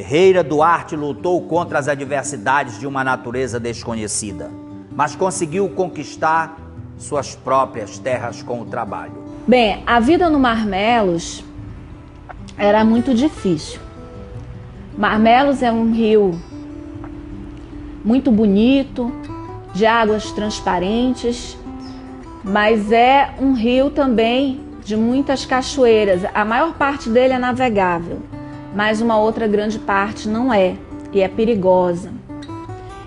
Ferreira Duarte lutou contra as adversidades de uma natureza desconhecida, mas conseguiu conquistar suas próprias terras com o trabalho. Bem, a vida no Marmelos era muito difícil. Marmelos é um rio muito bonito, de águas transparentes, mas é um rio também de muitas cachoeiras. A maior parte dele é navegável, mas uma outra grande parte não é, e é perigosa.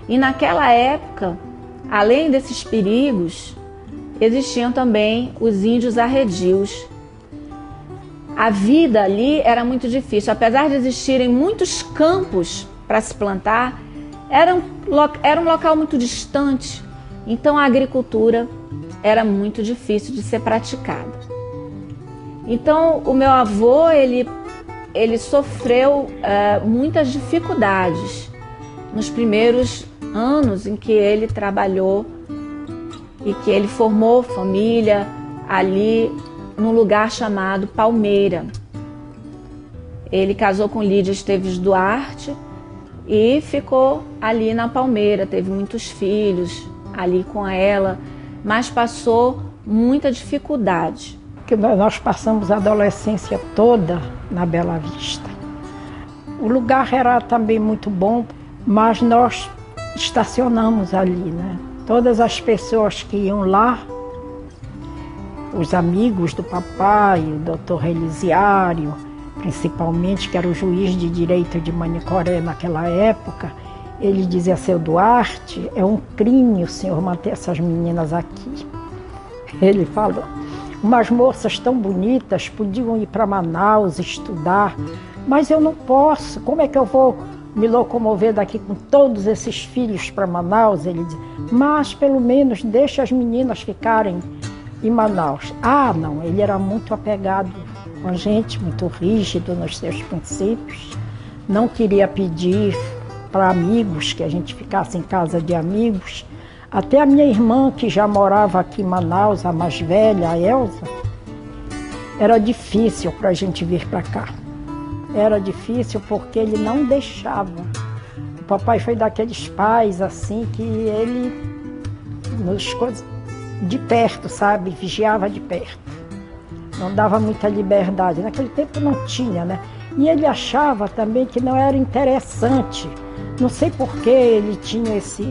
E naquela época, além desses perigos, existiam também os índios arredios. A vida ali era muito difícil, apesar de existirem muitos campos para se plantar, era um local muito distante, então a agricultura era muito difícil de ser praticada. Então o meu avô, ele sofreu muitas dificuldades nos primeiros anos em que ele trabalhou e que ele formou família ali num lugar chamado Palmeira. Ele casou com Lídia Esteves Duarte e ficou ali na Palmeira, teve muitos filhos ali com ela, mas passou muita dificuldade. Que nós passamos a adolescência toda na Bela Vista. O lugar era também muito bom, mas nós estacionamos ali, né? Todas as pessoas que iam lá, os amigos do papai, o doutor Elisiário, principalmente, que era o juiz de direito de Manicoré naquela época, ele dizia: seu Duarte, é um crime o senhor manter essas meninas aqui. Ele falou: umas moças tão bonitas podiam ir para Manaus estudar, mas eu não posso. Como é que eu vou me locomover daqui com todos esses filhos para Manaus? Ele dizia: mas pelo menos deixa as meninas ficarem em Manaus. Ah, não, ele era muito apegado com a gente, muito rígido nos seus princípios. Não queria pedir para amigos que a gente ficasse em casa de amigos. Até a minha irmã, que já morava aqui em Manaus, a mais velha, a Elza, era difícil para a gente vir para cá. Era difícil porque ele não deixava. O papai foi daqueles pais assim que ele nos de perto, sabe? Vigiava de perto. Não dava muita liberdade. Naquele tempo não tinha, né? E ele achava também que não era interessante. Não sei por que ele tinha esse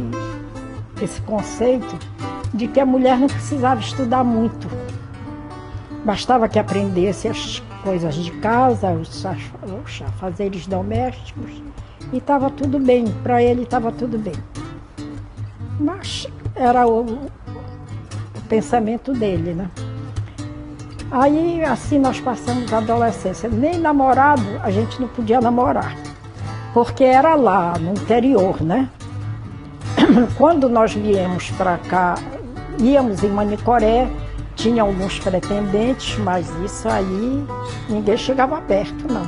conceito de que a mulher não precisava estudar muito. Bastava que aprendesse as coisas de casa, os afazeres domésticos, e estava tudo bem. Para ele estava tudo bem. Mas era o pensamento dele, né? Aí, assim, nós passamos a adolescência. Nem namorado a gente não podia namorar, porque era lá, no interior, né? Quando nós viemos para cá, íamos em Manicoré, tinha alguns pretendentes, mas isso aí, ninguém chegava perto, não.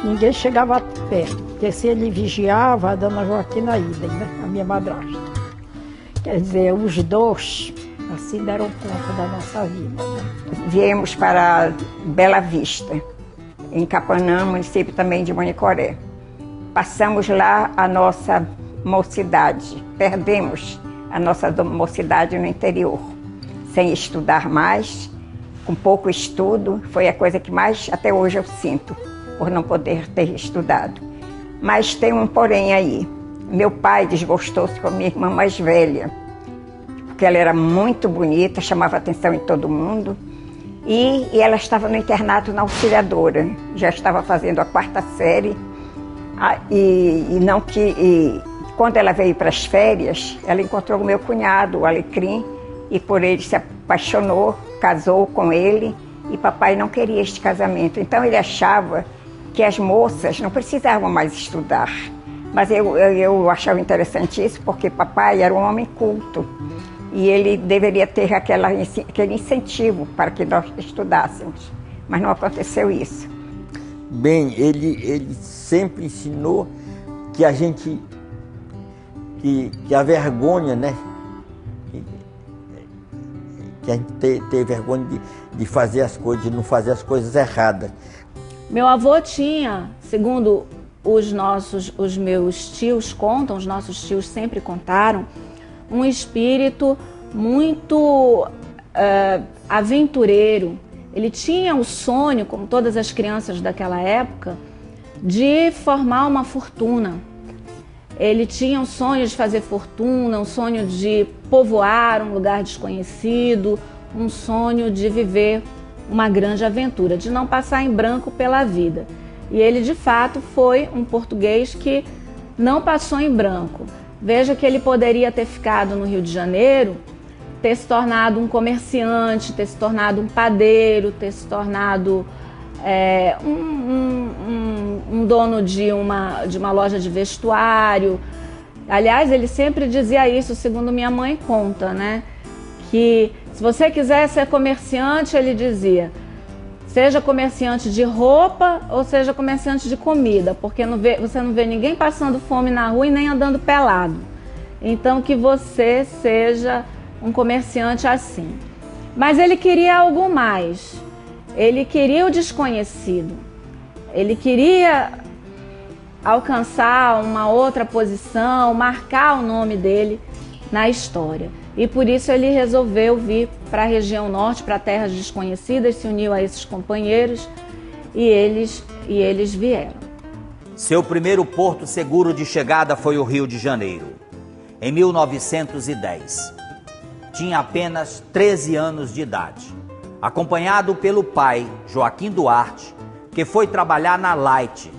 Ninguém chegava perto, porque se ele vigiava, a dona Joaquina Idem, né? A minha madrasta. Quer dizer, os dois assim deram conta da nossa vida, né? Viemos para Bela Vista, em Capanã, município também de Manicoré. Passamos lá a nossa mocidade, perdemos a nossa mocidade no interior, sem estudar mais, com pouco estudo. Foi a coisa que mais até hoje eu sinto, por não poder ter estudado. Mas tem um porém aí. Meu pai desgostou-se com a minha irmã mais velha, porque ela era muito bonita, chamava atenção em todo mundo, e ela estava no internato na Auxiliadora, já estava fazendo a 4ª série, quando ela veio para as férias, ela encontrou o meu cunhado, o Alecrim, e por ele se apaixonou, casou com ele, e papai não queria este casamento. Então ele achava que as moças não precisavam mais estudar. Mas eu achava interessante isso, porque papai era um homem culto, e ele deveria ter aquele incentivo para que nós estudássemos. Mas não aconteceu isso. Bem, ele sempre ensinou que a gente, que a vergonha, né? Que a gente tem vergonha de fazer as coisas, de não fazer as coisas erradas. Meu avô tinha, segundo os meus tios contam, os nossos tios sempre contaram, um espírito muito aventureiro. Ele tinha o sonho, como todas as crianças daquela época, de formar uma fortuna. Ele tinha um sonho de fazer fortuna, um sonho de povoar um lugar desconhecido, um sonho de viver uma grande aventura, de não passar em branco pela vida. E ele, de fato, foi um português que não passou em branco. Veja que ele poderia ter ficado no Rio de Janeiro, ter se tornado um comerciante, ter se tornado um padeiro, ter se tornado um dono de uma loja de vestuário. Aliás, ele sempre dizia isso, segundo minha mãe conta, né? Que se você quiser ser comerciante, ele dizia, seja comerciante de roupa ou seja comerciante de comida, porque você não vê ninguém passando fome na rua e nem andando pelado. Então que você seja um comerciante assim. Mas ele queria algo mais. Ele queria o desconhecido. Ele queria alcançar uma outra posição, marcar o nome dele na história. E por isso ele resolveu vir para a região norte, para terras desconhecidas, se uniu a esses companheiros e eles vieram. Seu primeiro porto seguro de chegada foi o Rio de Janeiro, em 1910. Tinha apenas 13 anos de idade, acompanhado pelo pai, Joaquim Duarte, que foi trabalhar na Light.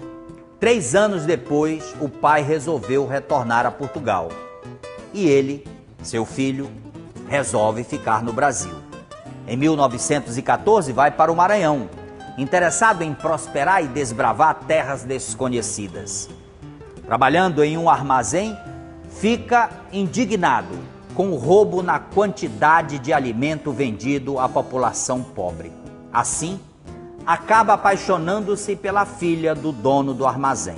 3 anos depois, o pai resolveu retornar a Portugal. E ele, seu filho, resolve ficar no Brasil. Em 1914, vai para o Maranhão, interessado em prosperar e desbravar terras desconhecidas. Trabalhando em um armazém, fica indignado com o roubo na quantidade de alimento vendido à população pobre. Assim, acaba apaixonando-se pela filha do dono do armazém,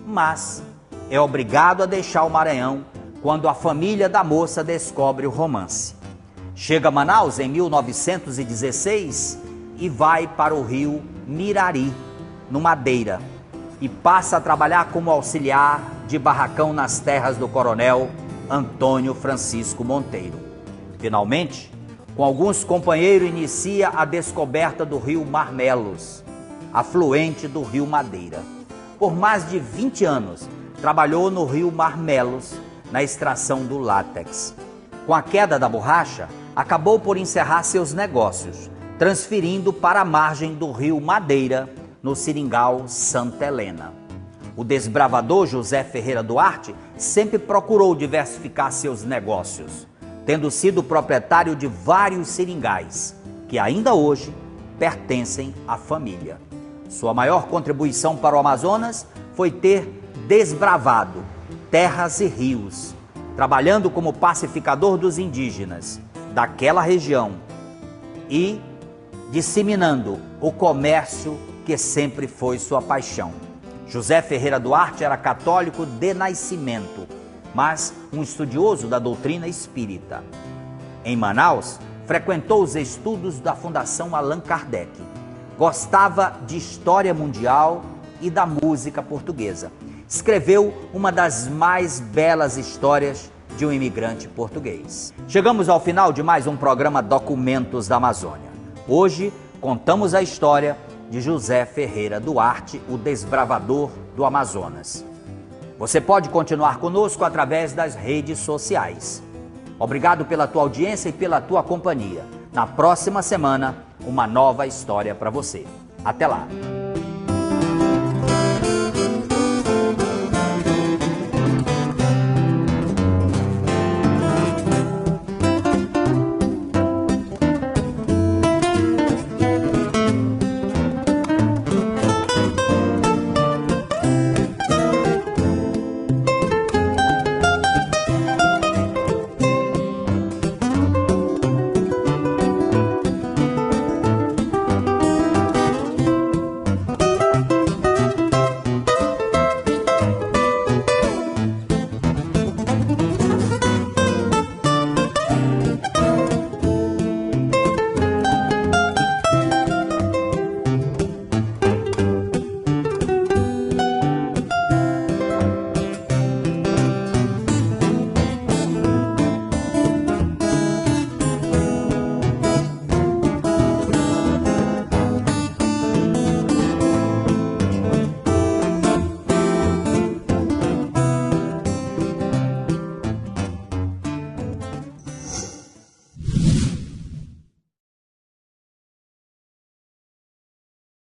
mas é obrigado a deixar o Maranhão quando a família da moça descobre o romance. Chega a Manaus em 1916 e vai para o rio Mirari, no Madeira, e passa a trabalhar como auxiliar de barracão nas terras do coronel Antônio Francisco Monteiro. Finalmente, com alguns companheiros, inicia a descoberta do rio Marmelos, afluente do rio Madeira. Por mais de 20 anos, trabalhou no rio Marmelos, na extração do látex. Com a queda da borracha, acabou por encerrar seus negócios, transferindo para a margem do rio Madeira, no seringal Santa Helena. O desbravador José Ferreira Duarte sempre procurou diversificar seus negócios, tendo sido proprietário de vários seringais, que ainda hoje pertencem à família. Sua maior contribuição para o Amazonas foi ter desbravado terras e rios, trabalhando como pacificador dos indígenas daquela região e disseminando o comércio que sempre foi sua paixão. José Ferreira Duarte era católico de nascimento, mas um estudioso da doutrina espírita. Em Manaus, frequentou os estudos da Fundação Allan Kardec. Gostava de história mundial e da música portuguesa. Escreveu uma das mais belas histórias de um imigrante português. Chegamos ao final de mais um programa Documentos da Amazônia. Hoje, contamos a história de José Ferreira Duarte, o desbravador do Amazonas. Você pode continuar conosco através das redes sociais. Obrigado pela tua audiência e pela tua companhia. Na próxima semana, uma nova história para você. Até lá!